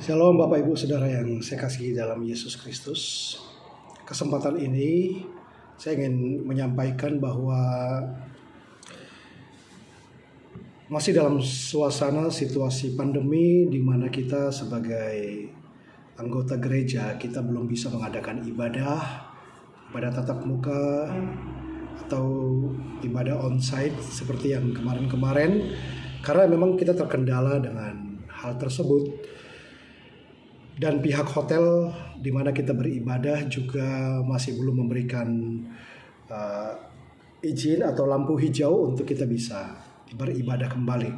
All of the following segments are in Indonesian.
Shalom Bapak Ibu Saudara yang saya kasihi dalam Yesus Kristus. Kesempatan ini saya ingin menyampaikan bahwa masih dalam suasana situasi pandemi di mana kita sebagai anggota gereja kita belum bisa mengadakan ibadah tatap muka atau ibadah onsite seperti yang kemarin-kemarin, karena memang kita terkendala dengan hal tersebut. Dan pihak hotel di mana kita beribadah juga masih belum memberikan izin atau lampu hijau untuk kita bisa beribadah kembali.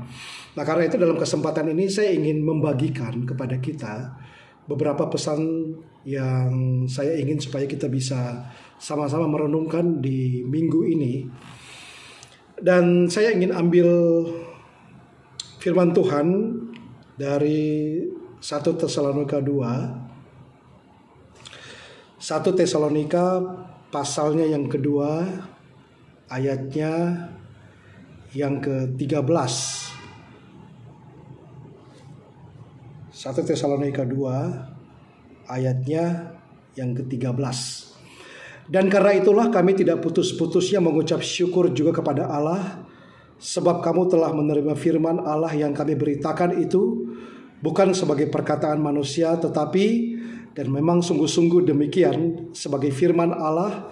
Nah, karena itu dalam kesempatan ini saya ingin membagikan kepada kita beberapa pesan yang saya ingin supaya kita bisa sama-sama merenungkan di minggu ini. Dan saya ingin ambil firman Tuhan dari 1 Tesalonika 2. 1 Tesalonika pasalnya yang kedua, ayatnya yang ke-13. 1 Tesalonika 2 ayatnya yang ke-13. Dan karena itulah kami tidak putus-putusnya mengucap syukur juga kepada Allah, sebab kamu telah menerima firman Allah yang kami beritakan itu bukan sebagai perkataan manusia, tetapi dan memang sungguh-sungguh demikian sebagai firman Allah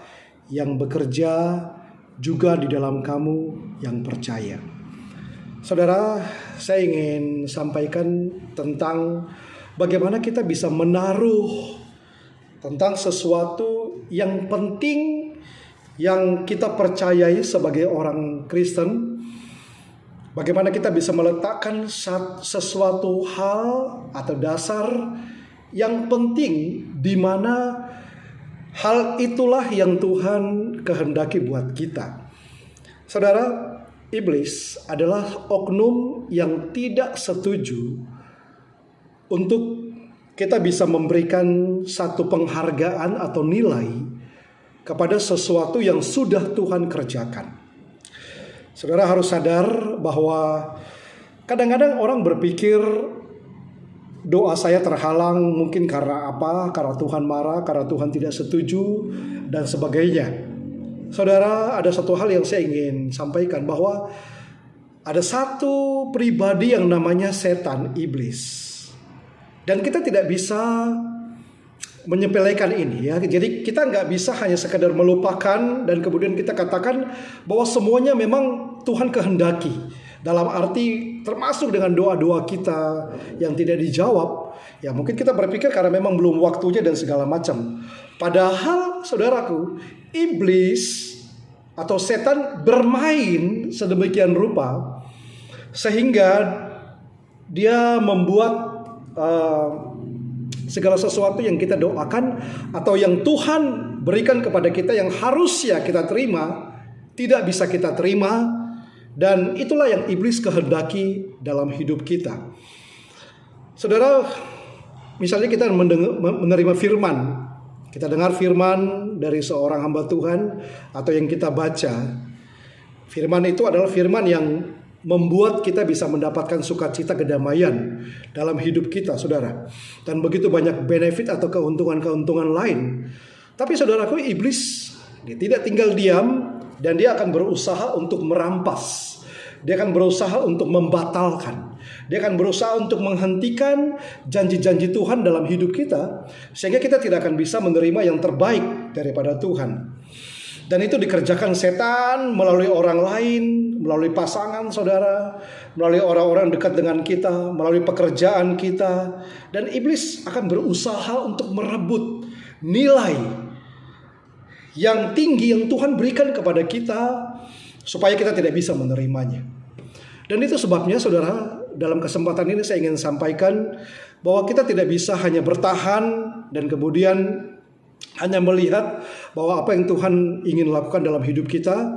yang bekerja juga di dalam kamu yang percaya. Saudara, saya ingin sampaikan tentang bagaimana kita bisa menaruh tentang sesuatu yang penting yang kita percayai sebagai orang Kristen. Bagaimana kita bisa meletakkan sesuatu hal atau dasar yang penting di mana hal itulah yang Tuhan kehendaki buat kita. Saudara, iblis adalah oknum yang tidak setuju untuk kita bisa memberikan satu penghargaan atau nilai kepada sesuatu yang sudah Tuhan kerjakan. Saudara harus sadar bahwa kadang-kadang orang berpikir doa saya terhalang mungkin karena apa? Karena Tuhan marah, karena Tuhan tidak setuju dan sebagainya. Saudara, ada satu hal yang saya ingin sampaikan bahwa ada satu pribadi yang namanya setan, iblis. Dan kita tidak bisa menyepelekan ini ya. Jadi kita nggak bisa hanya sekadar melupakan dan kemudian kita katakan bahwa semuanya memang Tuhan kehendaki. Dalam arti termasuk dengan doa-doa kita yang tidak dijawab. Ya mungkin kita berpikir karena memang belum waktunya dan segala macam. Padahal saudaraku, iblis atau setan bermain sedemikian rupa sehingga dia membuat segala sesuatu yang kita doakan atau yang Tuhan berikan kepada kita yang harusnya kita terima, tidak bisa kita terima. Dan itulah yang iblis kehendaki dalam hidup kita. Saudara, misalnya kita menerima firman. Kita dengar firman dari seorang hamba Tuhan atau yang kita baca. Firman itu adalah firman yang membuat kita bisa mendapatkan sukacita kedamaian dalam hidup kita, saudara. Dan begitu banyak benefit atau keuntungan-keuntungan lain. Tapi saudaraku, iblis dia tidak tinggal diam dan dia akan berusaha untuk merampas. Dia akan berusaha untuk membatalkan. Dia akan berusaha untuk menghentikan janji-janji Tuhan dalam hidup kita. Sehingga kita tidak akan bisa menerima yang terbaik daripada Tuhan. Dan itu dikerjakan setan melalui orang lain, melalui pasangan saudara, melalui orang-orang dekat dengan kita, melalui pekerjaan kita. Dan iblis akan berusaha untuk merebut nilai yang tinggi yang Tuhan berikan kepada kita supaya kita tidak bisa menerimanya. Dan itu sebabnya saudara, dalam kesempatan ini saya ingin sampaikan bahwa kita tidak bisa hanya bertahan dan kemudian hanya melihat bahwa apa yang Tuhan ingin lakukan dalam hidup kita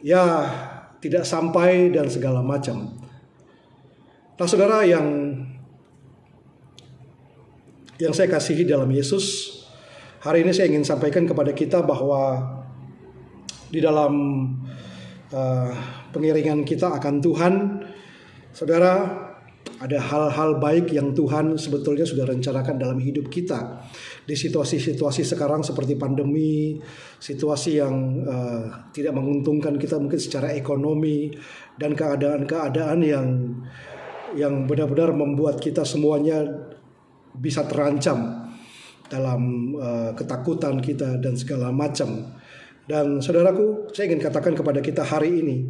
ya tidak sampai dan segala macam. Nah saudara yang saya kasihi dalam Yesus, hari ini saya ingin sampaikan kepada kita bahwa di dalam pengiringan kita akan Tuhan, saudara, Ada hal-hal baik yang Tuhan sebetulnya sudah rencanakan dalam hidup kita. Di situasi-situasi sekarang seperti pandemi, situasi yang tidak menguntungkan kita mungkin secara ekonomi, dan keadaan-keadaan yang benar-benar membuat kita semuanya bisa terancam dalam ketakutan kita dan segala macam. Dan saudaraku, saya ingin katakan kepada kita hari ini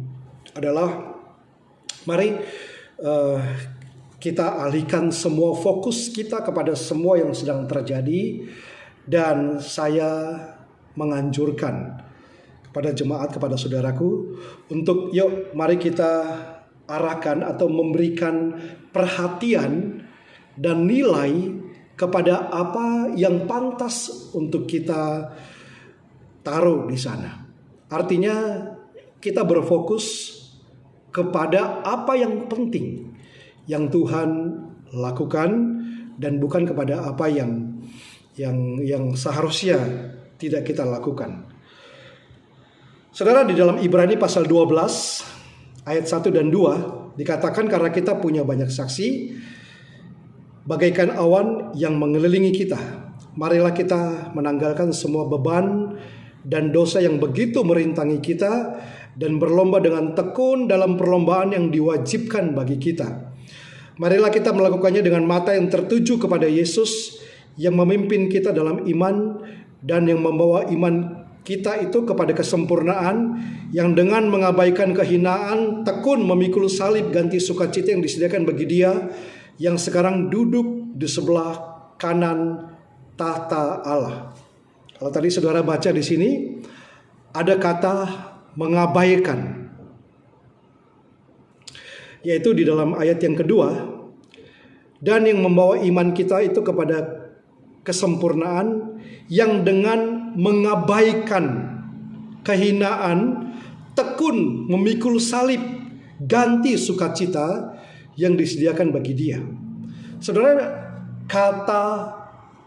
adalah mari kita alihkan semua fokus kita kepada semua yang sedang terjadi. Dan saya menganjurkan kepada jemaat, kepada saudaraku, untuk yuk mari kita arahkan atau memberikan perhatian dan nilai kepada apa yang pantas untuk kita taruh di sana. Artinya kita berfokus kepada apa yang penting yang Tuhan lakukan, dan bukan kepada apa yang seharusnya tidak kita lakukan. Saudara, di dalam Ibrani pasal 12 ayat 1 dan 2 dikatakan, karena kita punya banyak saksi bagaikan awan yang mengelilingi kita, marilah kita menanggalkan semua beban dan dosa yang begitu merintangi kita, dan berlomba dengan tekun dalam perlombaan yang diwajibkan bagi kita. Marilah kita melakukannya dengan mata yang tertuju kepada Yesus yang memimpin kita dalam iman dan yang membawa iman kita itu kepada kesempurnaan, yang dengan mengabaikan kehinaan tekun memikul salib ganti sukacita yang disediakan bagi Dia yang sekarang duduk di sebelah kanan tahta Allah. Kalau tadi saudara baca di sini ada kata mengabaikan, yaitu di dalam ayat yang kedua, dan yang membawa iman kita itu kepada kesempurnaan, yang dengan mengabaikan kehinaan tekun memikul salib ganti sukacita yang disediakan bagi Dia. Saudara, kata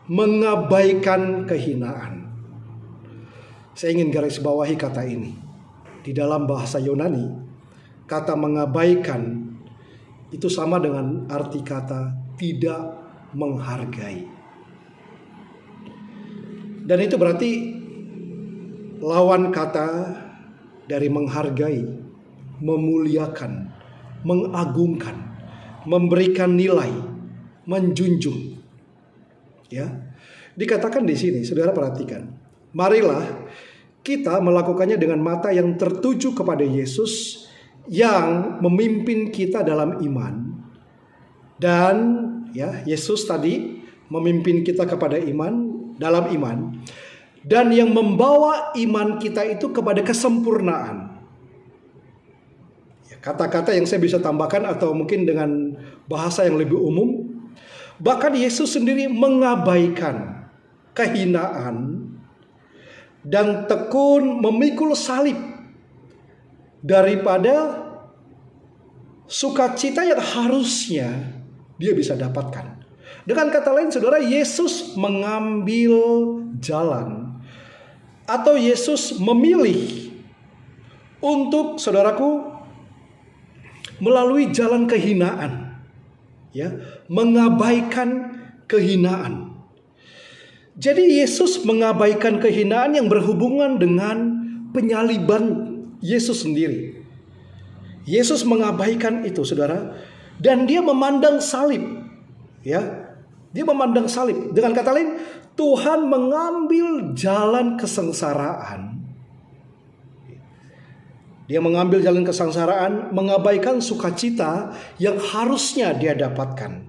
mengabaikan kehinaan, saya ingin garis bawahi kata ini. Di dalam bahasa Yunani, kata mengabaikan itu sama dengan arti kata tidak menghargai. Dan itu berarti lawan kata dari menghargai, memuliakan, mengagungkan, memberikan nilai, menjunjung. Ya. Dikatakan di sini, saudara perhatikan. Marilah kita melakukannya dengan mata yang tertuju kepada Yesus yang memimpin kita dalam iman. Dan ya, Yesus tadi memimpin kita kepada iman, dalam iman, dan yang membawa iman kita itu kepada kesempurnaan. Ya, kata-kata yang saya bisa tambahkan atau mungkin dengan bahasa yang lebih umum, bahkan Yesus sendiri mengabaikan kehinaan dan tekun memikul salib daripada sukacita yang harusnya dia bisa dapatkan. Dengan kata lain, saudara, Yesus mengambil jalan, atau Yesus memilih untuk, saudaraku, melalui jalan kehinaan, ya, mengabaikan kehinaan. Jadi Yesus mengabaikan kehinaan yang berhubungan dengan penyaliban Yesus sendiri. Yesus mengabaikan itu, saudara, dan dia memandang salib, ya. Dia memandang salib. Dengan kata lain, Tuhan mengambil jalan kesengsaraan. Dia mengambil jalan kesengsaraan, mengabaikan sukacita yang harusnya dia dapatkan.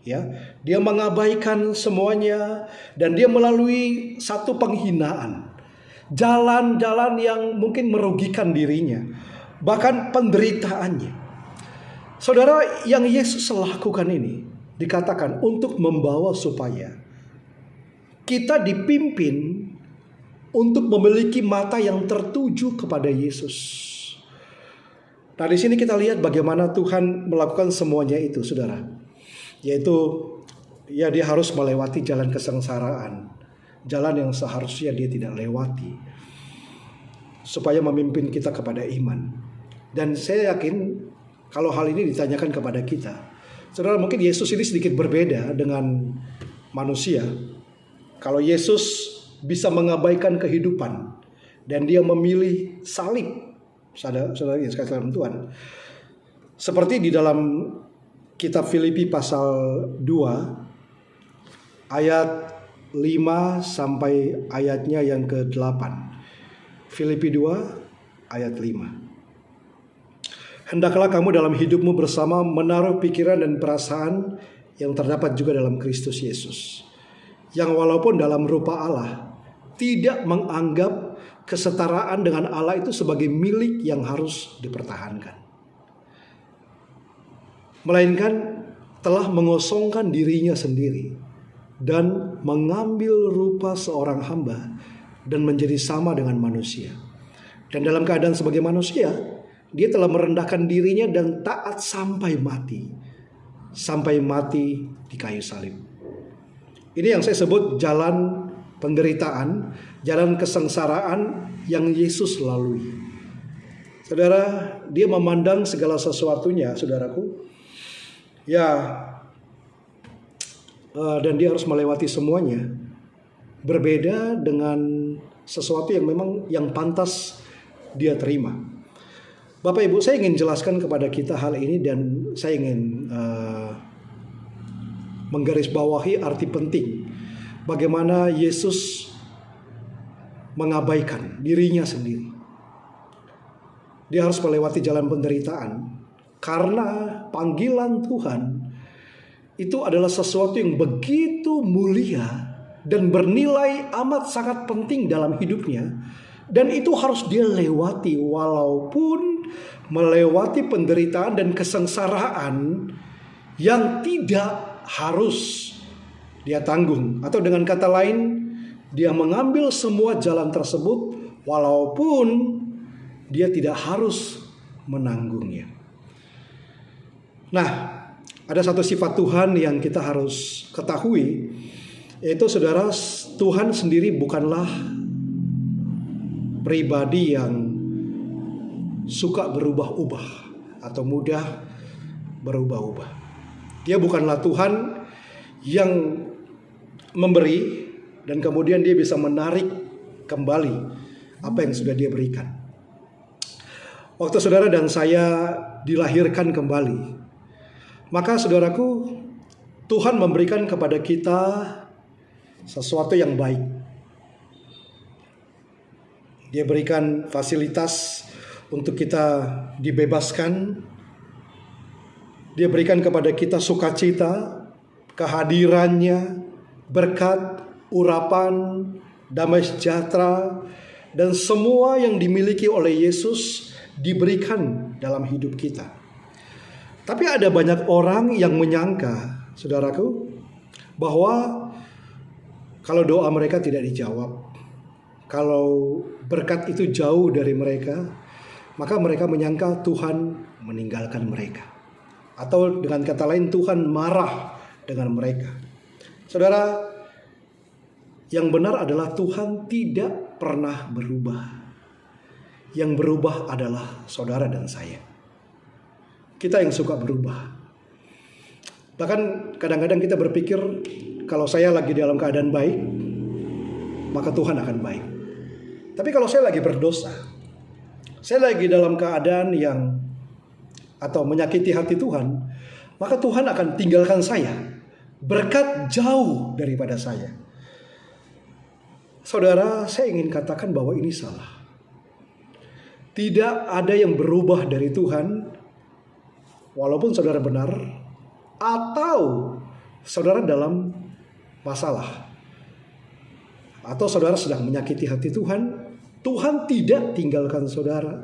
Ya, dia mengabaikan semuanya dan dia melalui satu penghinaan. Jalan-jalan yang mungkin merugikan dirinya, bahkan penderitaannya. Saudara, yang Yesus lakukan ini dikatakan untuk membawa supaya kita dipimpin untuk memiliki mata yang tertuju kepada Yesus. Nah, di sini kita lihat bagaimana Tuhan melakukan semuanya itu, saudara. Yaitu, ya, dia harus melewati jalan kesengsaraan, jalan yang seharusnya dia tidak lewati, supaya memimpin kita kepada iman. Dan saya yakin kalau hal ini ditanyakan kepada kita, Saudara, mungkin Yesus ini sedikit berbeda dengan manusia. Kalau Yesus bisa mengabaikan kehidupan dan dia memilih salib, saudara yang sekalian dalam Tuhan. Seperti di dalam kitab Filipi pasal 2 ayat 5 sampai ayatnya yang ke-8. Filipi 2 ayat 5. Hendaklah kamu dalam hidupmu bersama menaruh pikiran dan perasaan yang terdapat juga dalam Kristus Yesus, yang walaupun dalam rupa Allah tidak menganggap kesetaraan dengan Allah itu sebagai milik yang harus dipertahankan, melainkan telah mengosongkan dirinya sendiri dan mengambil rupa seorang hamba dan menjadi sama dengan manusia. Dan dalam keadaan sebagai manusia, dia telah merendahkan dirinya dan taat sampai mati di kayu salib. Ini yang saya sebut jalan penderitaan, jalan kesengsaraan yang Yesus lalui. Saudara, dia memandang segala sesuatunya, saudaraku, dan dia harus melewati semuanya. Berbeda dengan sesuatu yang memang yang pantas dia terima. Bapak Ibu, saya ingin jelaskan kepada kita hal ini dan saya ingin menggarisbawahi arti penting bagaimana Yesus mengabaikan dirinya sendiri. Dia harus melewati jalan penderitaan karena panggilan Tuhan itu adalah sesuatu yang begitu mulia dan bernilai amat sangat penting dalam hidupnya. Dan itu harus dia lewati walaupun melewati penderitaan dan kesengsaraan yang tidak harus dia tanggung. Atau dengan kata lain, dia mengambil semua jalan tersebut walaupun dia tidak harus menanggungnya. Nah, ada satu sifat Tuhan yang kita harus ketahui, yaitu saudara, Tuhan sendiri bukanlah pribadi yang suka berubah-ubah atau mudah berubah-ubah. Dia bukanlah Tuhan yang memberi dan kemudian dia bisa menarik kembali apa yang sudah dia berikan. Waktu saudara dan saya dilahirkan kembali, maka saudaraku, Tuhan memberikan kepada kita sesuatu yang baik. Dia berikan fasilitas untuk kita dibebaskan. Dia berikan kepada kita sukacita, kehadirannya, berkat, urapan, damai sejahtera, dan semua yang dimiliki oleh Yesus diberikan dalam hidup kita. Tapi ada banyak orang yang menyangka, saudaraku, bahwa kalau doa mereka tidak dijawab, kalau berkat itu jauh dari mereka, maka mereka menyangka Tuhan meninggalkan mereka. Atau dengan kata lain, Tuhan marah dengan mereka. Saudara, yang benar adalah Tuhan tidak pernah berubah. Yang berubah adalah saudara dan saya. Kita yang suka berubah. Bahkan kadang-kadang kita berpikir, kalau saya lagi dalam keadaan baik, maka Tuhan akan baik. Tapi kalau saya lagi berdosa, saya lagi dalam keadaan yang atau menyakiti hati Tuhan, maka Tuhan akan tinggalkan saya. Berkat jauh daripada saya. Saudara, saya ingin katakan bahwa ini salah. Tidak ada yang berubah dari Tuhan, walaupun saudara benar atau saudara dalam masalah, atau saudara sedang menyakiti hati Tuhan. Tuhan tidak tinggalkan saudara,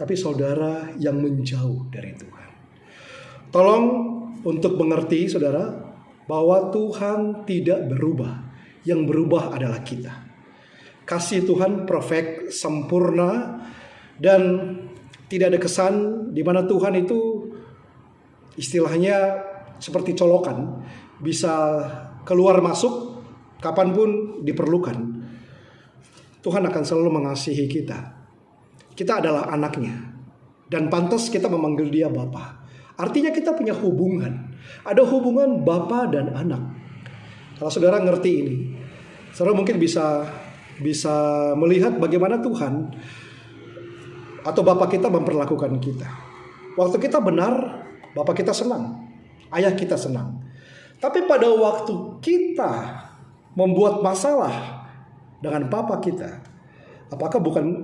tapi saudara yang menjauh dari Tuhan. Tolong untuk mengerti saudara, bahwa Tuhan tidak berubah. Yang berubah adalah kita. Kasih Tuhan perfect, sempurna, dan tidak ada kesan di mana Tuhan itu istilahnya seperti colokan, bisa keluar masuk kapanpun diperlukan. Tuhan akan selalu mengasihi kita. Kita adalah anaknya, dan pantas kita memanggil dia Bapa. Artinya kita punya hubungan. Ada hubungan bapa dan anak. Kalau saudara ngerti ini, saudara mungkin bisa melihat bagaimana Tuhan atau Bapa kita memperlakukan kita. Waktu kita benar, Bapa kita senang, ayah kita senang. Tapi pada waktu kita membuat masalah dengan Papa kita,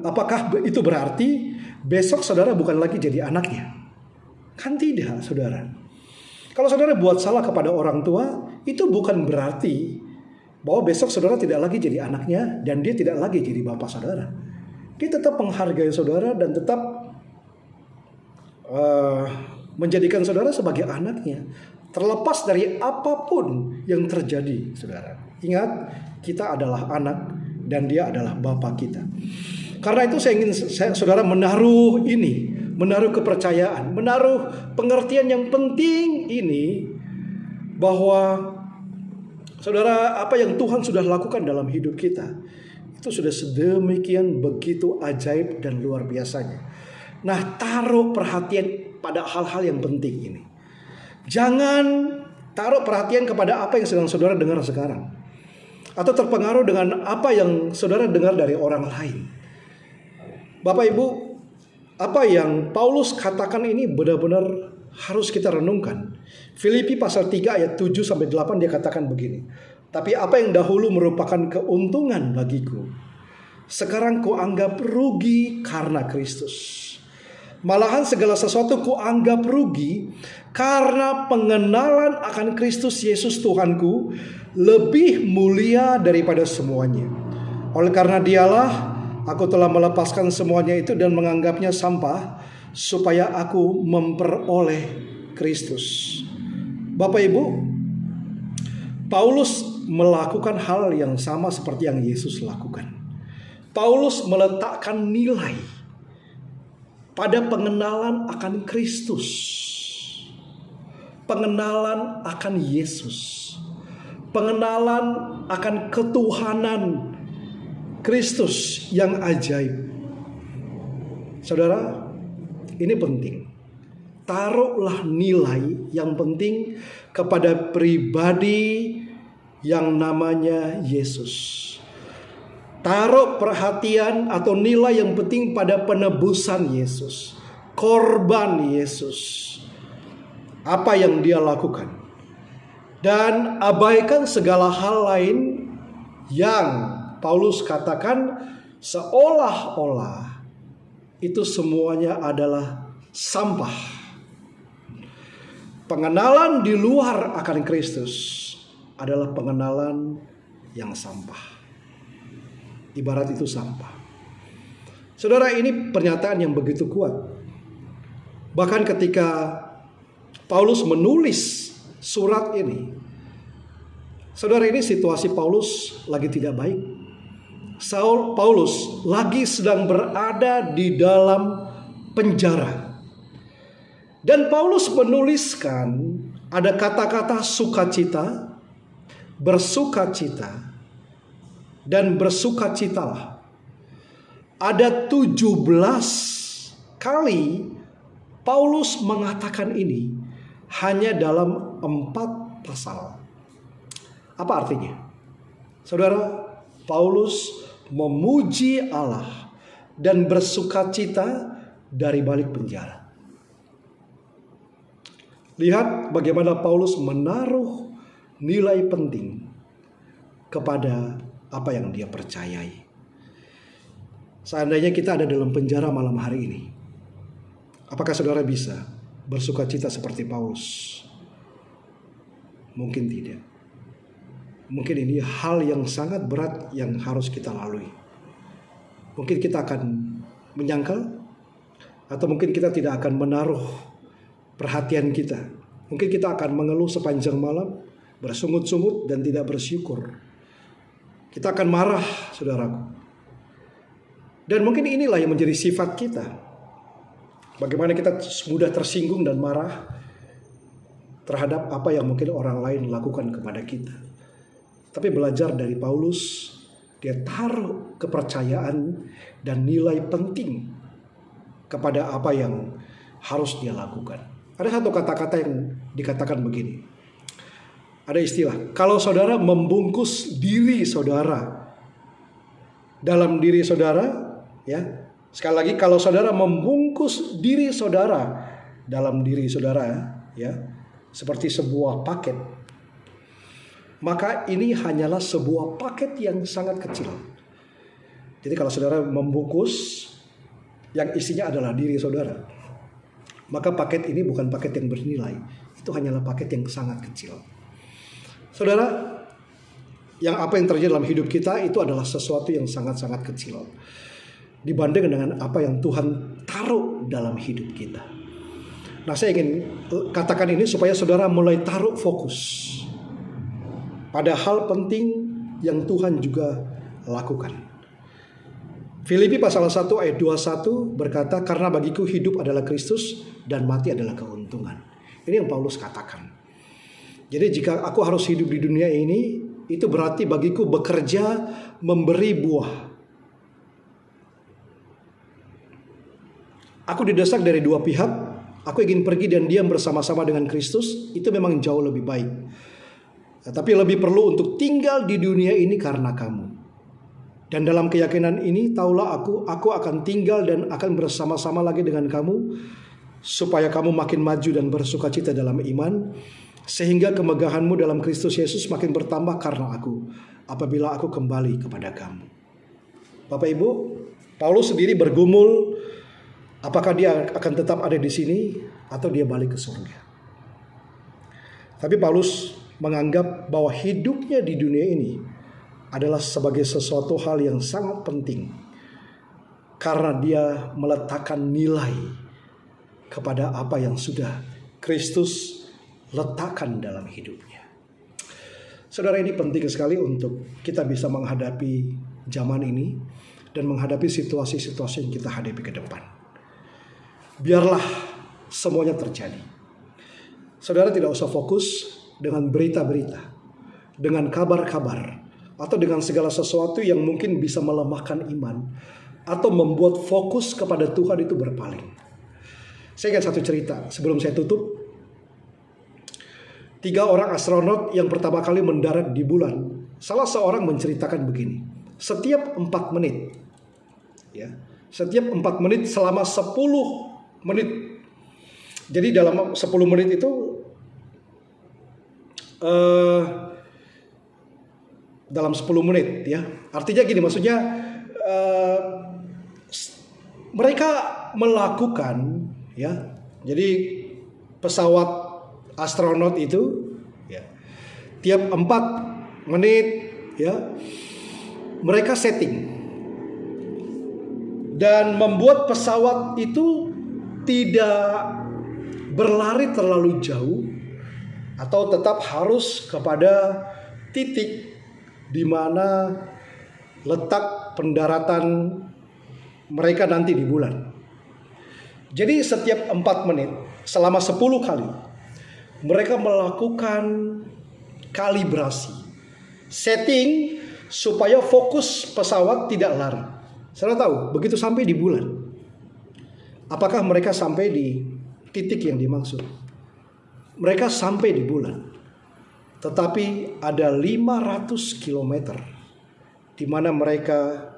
apakah itu berarti besok saudara bukan lagi jadi anaknya? Kan tidak, saudara. Kalau saudara buat salah kepada orang tua, itu bukan berarti bahwa besok saudara tidak lagi jadi anaknya dan dia tidak lagi jadi bapak saudara. Dia tetap menghargai saudara dan tetap menjadikan saudara sebagai anaknya, terlepas dari apapun yang terjadi, saudara. Ingat, kita adalah anak dan dia adalah bapak kita. Karena itu saya ingin saudara menaruh kepercayaan, menaruh pengertian yang penting ini, bahwa saudara, apa yang Tuhan sudah lakukan dalam hidup kita itu sudah sedemikian begitu ajaib dan luar biasanya. Nah, taruh perhatian pada hal-hal yang penting ini. Jangan taruh perhatian kepada apa yang sedang saudara dengar sekarang, atau terpengaruh dengan apa yang saudara dengar dari orang lain. Bapak Ibu, apa yang Paulus katakan ini benar-benar harus kita renungkan. Filipi pasal 3 ayat 7-8 dia katakan begini. Tapi apa yang dahulu merupakan keuntungan bagiku, sekarang kuanggap rugi karena Kristus. Malahan segala sesuatu kuanggap rugi karena pengenalan akan Kristus Yesus Tuhanku lebih mulia daripada semuanya. Oleh karena dialah aku telah melepaskan semuanya itu dan menganggapnya sampah, supaya aku memperoleh Kristus. Bapak Ibu, Paulus melakukan hal yang sama seperti yang Yesus lakukan. Paulus meletakkan nilai pada pengenalan akan Kristus, pengenalan akan Yesus, pengenalan akan ketuhanan Kristus yang ajaib. Saudara, ini penting. Taruhlah nilai yang penting kepada pribadi yang namanya Yesus. Taruh perhatian atau nilai yang penting pada penebusan Yesus, korban Yesus, apa yang dia lakukan. Dan abaikan segala hal lain yang Paulus katakan seolah-olah itu semuanya adalah sampah. Pengenalan di luar akan Kristus adalah pengenalan yang sampah. Ibarat itu sampah. Saudara, ini pernyataan yang begitu kuat. Bahkan ketika Paulus menulis surat ini, saudara, ini situasi Paulus lagi tidak baik. Paulus lagi sedang berada di dalam penjara. Dan Paulus menuliskan ada kata-kata sukacita, bersukacita, dan bersukacitalah. Ada 17 kali Paulus mengatakan ini hanya dalam 4 pasal. Apa artinya? Saudara, Paulus memuji Allah dan bersukacita dari balik penjara. Lihat bagaimana Paulus menaruh nilai penting kepada apa yang dia percayai. Seandainya kita ada dalam penjara malam hari ini, apakah saudara bisa bersukacita seperti Paulus? Mungkin tidak. Mungkin ini hal yang sangat berat yang harus kita lalui. Mungkin kita akan menyangkal, atau mungkin kita tidak akan menaruh perhatian kita. Mungkin kita akan mengeluh sepanjang malam, bersungut-sungut dan tidak bersyukur. Kita akan marah, saudaraku. Dan mungkin inilah yang menjadi sifat kita. Bagaimana kita mudah tersinggung dan marah terhadap apa yang mungkin orang lain lakukan kepada kita. Tapi belajar dari Paulus, dia taruh kepercayaan dan nilai penting kepada apa yang harus dia lakukan. Ada satu kata-kata yang dikatakan begini. Ada istilah, kalau saudara membungkus diri saudara dalam diri saudara, ya. Sekali lagi, kalau saudara membungkus diri saudara dalam diri saudara, ya, seperti sebuah paket, maka ini hanyalah sebuah paket yang sangat kecil. Jadi kalau saudara membungkus yang isinya adalah diri saudara, maka paket ini bukan paket yang bernilai. Itu hanyalah paket yang sangat kecil. Saudara, apa yang terjadi dalam hidup kita itu adalah sesuatu yang sangat-sangat kecil dibanding dengan apa yang Tuhan taruh dalam hidup kita. Nah, saya ingin katakan ini supaya saudara mulai taruh fokus pada hal penting yang Tuhan juga lakukan. Filipi pasal 1 ayat 21 berkata, karena bagiku hidup adalah Kristus dan mati adalah keuntungan. Ini yang Paulus katakan. Jadi jika aku harus hidup di dunia ini, itu berarti bagiku bekerja memberi buah. Aku didesak dari dua pihak. Aku ingin pergi dan diam bersama-sama dengan Kristus. Itu memang jauh lebih baik. Tapi lebih perlu untuk tinggal di dunia ini karena kamu. Dan dalam keyakinan ini, taulah aku akan tinggal dan akan bersama-sama lagi dengan kamu, supaya kamu makin maju dan bersukacita dalam iman, sehingga kemegahanmu dalam Kristus Yesus makin bertambah karena aku, apabila aku kembali kepada kamu. Bapak Ibu, Paulus sendiri bergumul, apakah dia akan tetap ada di sini atau dia balik ke surga. Tapi Paulus menganggap bahwa hidupnya di dunia ini adalah sebagai sesuatu hal yang sangat penting, karena dia meletakkan nilai kepada apa yang sudah Kristus letakkan dalam hidupnya. Saudara, ini penting sekali untuk kita bisa menghadapi zaman ini dan menghadapi situasi-situasi yang kita hadapi ke depan. Biarlah semuanya terjadi. Saudara tidak usah fokus dengan berita-berita, dengan kabar-kabar, atau dengan segala sesuatu yang mungkin bisa melemahkan iman atau membuat fokus kepada Tuhan itu berpaling. Saya ingat satu cerita sebelum saya tutup. 3 orang astronot yang pertama kali mendarat di bulan, salah seorang menceritakan begini. Setiap 4 menit, ya, setiap 4 menit selama 10 menit. Jadi dalam 10 menit itu dalam 10 menit, ya. Artinya gini, maksudnya mereka melakukan, ya. Jadi pesawat astronot itu, ya, tiap 4 menit, ya, mereka setting dan membuat pesawat itu tidak berlari terlalu jauh atau tetap harus kepada titik di mana letak pendaratan mereka nanti di bulan. Jadi setiap 4 menit selama 10 kali mereka melakukan kalibrasi, setting supaya fokus pesawat tidak lari. Saudara tahu, begitu sampai di bulan, apakah mereka sampai di titik yang dimaksud? Mereka sampai di bulan. Tetapi ada 500 km di mana mereka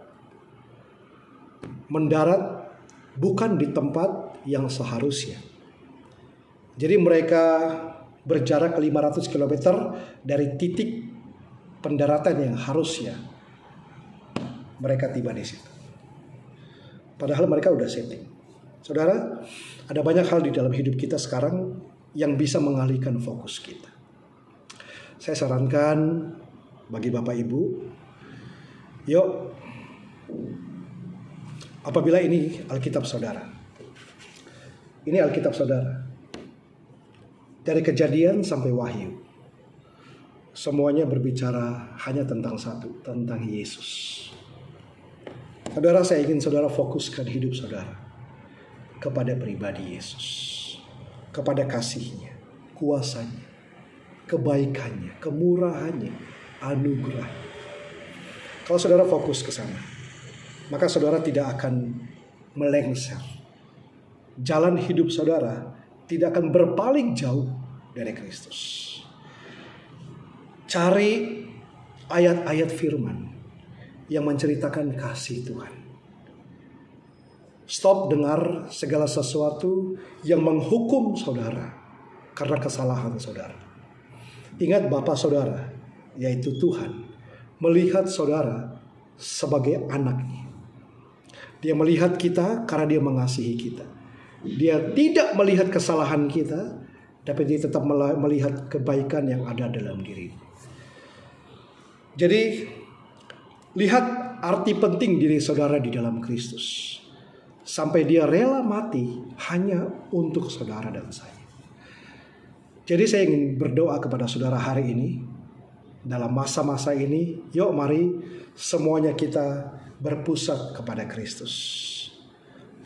mendarat bukan di tempat yang seharusnya. Jadi mereka berjarak 500 km dari titik pendaratan yang harusnya mereka tiba di situ. Padahal mereka udah setting. Saudara, ada banyak hal di dalam hidup kita sekarang yang bisa mengalihkan fokus kita. Saya sarankan bagi Bapak Ibu, yuk, apabila ini Alkitab saudara, ini Alkitab saudara, dari Kejadian sampai Wahyu, semuanya berbicara hanya tentang satu, tentang Yesus. Saudara, saya ingin saudara fokuskan hidup saudara kepada pribadi Yesus, kepada kasih-Nya, kuasa-Nya, kebaikannya, kemurahannya, anugerah. Kalau saudara fokus ke sana, maka saudara tidak akan melengsar. Jalan hidup saudara tidak akan berpaling jauh dari Kristus. Cari ayat-ayat firman yang menceritakan kasih Tuhan. Stop dengar segala sesuatu yang menghukum saudara karena kesalahan saudara. Ingat Bapa saudara, yaitu Tuhan, melihat saudara sebagai anaknya. Dia melihat kita karena dia mengasihi kita. Dia tidak melihat kesalahan kita, tapi dia tetap melihat kebaikan yang ada dalam diri. Jadi, lihat arti penting diri saudara di dalam Kristus. Sampai dia rela mati hanya untuk saudara dan saya. Jadi saya ingin berdoa kepada saudara hari ini. Dalam masa-masa ini, yuk mari semuanya kita berpusat kepada Kristus.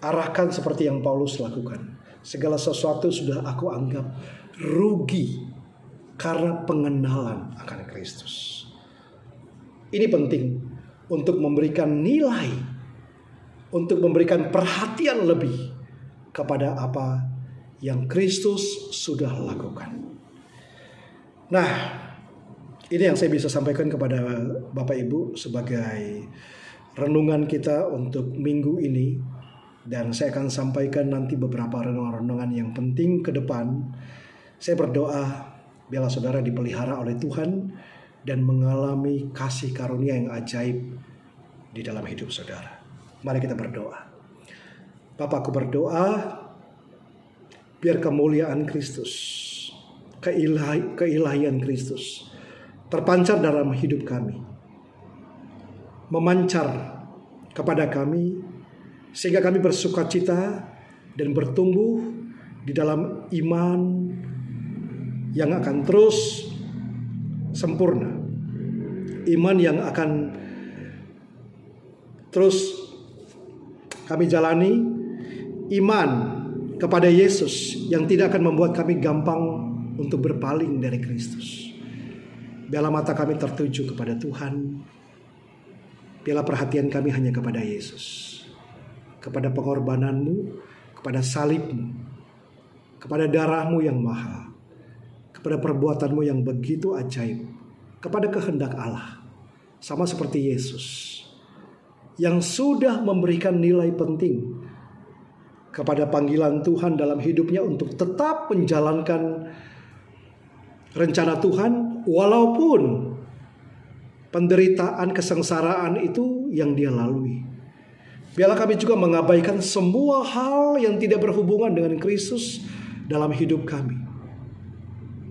Arahkan seperti yang Paulus lakukan. Segala sesuatu sudah aku anggap rugi karena pengenalan akan Kristus. Ini penting untuk memberikan nilai, untuk memberikan perhatian lebih kepada apa yang Kristus sudah lakukan. Nah, ini yang saya bisa sampaikan kepada Bapak Ibu sebagai renungan kita untuk minggu ini. Dan saya akan sampaikan nanti beberapa renungan-renungan yang penting ke depan. Saya berdoa biarlah saudara dipelihara oleh Tuhan dan mengalami kasih karunia yang ajaib di dalam hidup saudara. Mari kita berdoa. Bapa, aku berdoa biar kemuliaan Kristus, keilahian Kristus terpancar dalam hidup kami, memancar kepada kami, sehingga kami bersukacita dan bertumbuh di dalam iman yang akan terus sempurna. Iman yang akan terus kami jalani. Iman kepada Yesus yang tidak akan membuat kami gampang untuk berpaling dari Kristus. Biarlah mata kami tertuju kepada Tuhan. Biarlah perhatian kami hanya kepada Yesus, kepada pengorbananmu, kepada salibmu, kepada darahmu yang mahal, kepada perbuatanmu yang begitu ajaib, kepada kehendak Allah. Sama seperti Yesus yang sudah memberikan nilai penting kepada panggilan Tuhan dalam hidupnya untuk tetap menjalankan rencana Tuhan walaupun penderitaan, kesengsaraan itu yang dia lalui. Biarlah kami juga mengabaikan semua hal yang tidak berhubungan dengan Kristus dalam hidup kami.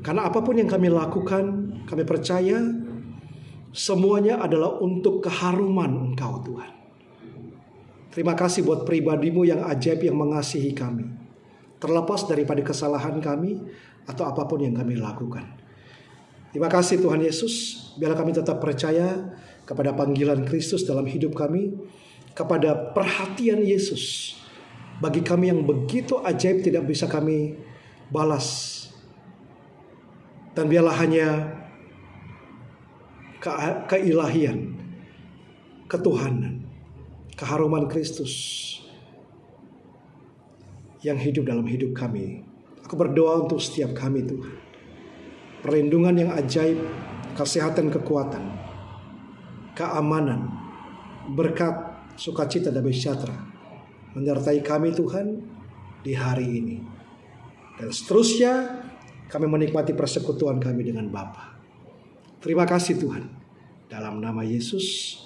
Karena apapun yang kami lakukan, kami percaya semuanya adalah untuk keharuman Engkau Tuhan. Terima kasih buat pribadimu yang ajaib yang mengasihi kami. Terlepas daripada kesalahan kami atau apapun yang kami lakukan. Terima kasih Tuhan Yesus. Biarlah kami tetap percaya kepada panggilan Kristus dalam hidup kami. Kepada perhatian Yesus bagi kami yang begitu ajaib tidak bisa kami balas. Dan biarlah hanya keilahian, ketuhanan, keharuman Kristus yang hidup dalam hidup kami. Aku berdoa untuk setiap kami Tuhan. Perlindungan yang ajaib, kesehatan, kekuatan, keamanan, berkat, sukacita dan sejahtera menyertai kami Tuhan di hari ini. Dan seterusnya kami menikmati persekutuan kami dengan Bapa. Terima kasih Tuhan. Dalam nama Yesus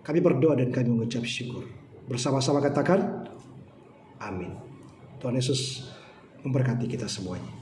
kami berdoa dan kami mengucap syukur. Bersama-sama katakan amin. Tuhan Yesus memberkati kita semuanya.